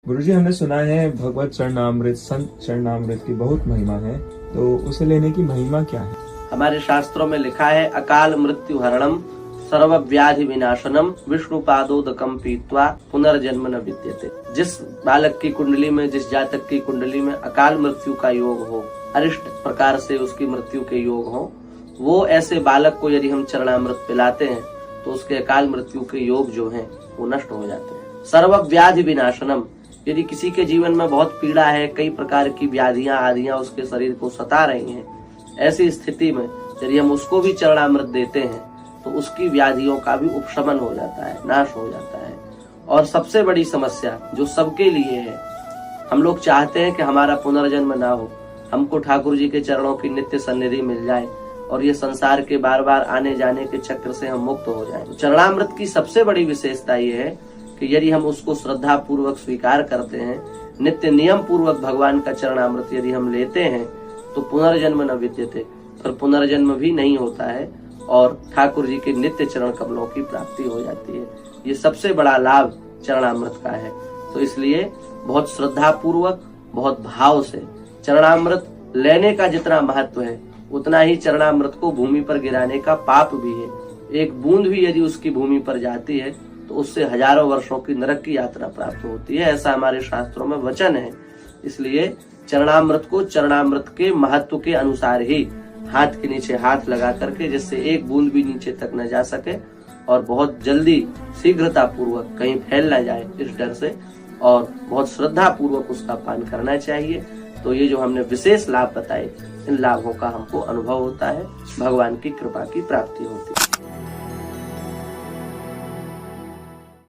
गुरुजी, हमने सुना है भगवत चरणामृत, संत चरणामृत की बहुत महिमा है, तो उसे लेने की महिमा क्या है? हमारे शास्त्रों में लिखा है, अकाल मृत्यु हरणम सर्व व्याधि विनाशनम विष्णु पादोदकम पीत्वा पुनर्जन्म न विद्यते। जिस बालक की कुंडली में, जिस जातक की कुंडली में अकाल मृत्यु का योग हो, अरिष्ट प्रकार से उसकी मृत्यु के योग हो, वो ऐसे बालक को यदि हम चरणामृत पिलाते हैं तो उसके अकाल मृत्यु के योग जो हैं वो नष्ट हो जाते हैं। सर्व व्याधि विनाशनम, यदि किसी के जीवन में बहुत पीड़ा है, कई प्रकार की व्याधियां आदियां उसके शरीर को सता रही हैं, ऐसी स्थिति में यदि हम उसको भी चरणामृत देते हैं तो उसकी व्याधियों का भी उपशमन हो जाता है, नाश हो जाता है। और सबसे बड़ी समस्या जो सबके लिए है, हम लोग चाहते हैं कि हमारा पुनर्जन्म ना हो, हमको ठाकुर जी के चरणों की नित्य सन्निधि मिल जाए और ये संसार के बार बार आने जाने के चक्र से हम मुक्त हो जाएं। चरणामृत की सबसे बड़ी विशेषता ये है कि यदि हम उसको श्रद्धा पूर्वक स्वीकार करते हैं, नित्य नियम पूर्वक भगवान का चरणामृत यदि हम लेते हैं तो पुनर्जन्म न विद्यते, और पुनर्जन्म भी नहीं होता है और ठाकुर जी के नित्य चरण कमलों की प्राप्ति हो जाती है। ये सबसे बड़ा लाभ चरणामृत का है। तो इसलिए बहुत श्रद्धा पूर्वक, बहुत भाव से चरणामृत लेने का जितना महत्व है, उतना ही चरणामृत को भूमि पर गिराने का पाप भी है। एक बूंद भी यदि उसकी भूमि पर जाती है तो उससे हजारों वर्षों की नरक की यात्रा प्राप्त होती है, ऐसा हमारे शास्त्रों में वचन है। इसलिए चरणामृत को चरणामृत के महत्व के अनुसार ही हाथ के नीचे हाथ लगा करके, जिससे एक बूंद भी नीचे तक न जा सके और बहुत जल्दी शीघ्रता पूर्वक कहीं फैल न जाए इस डर से, और बहुत श्रद्धा पूर्वक उसका पान करना चाहिए। तो ये जो हमने विशेष लाभ बताए, इन लाभों का हमको अनुभव होता है, भगवान की कृपा की प्राप्ति होती है।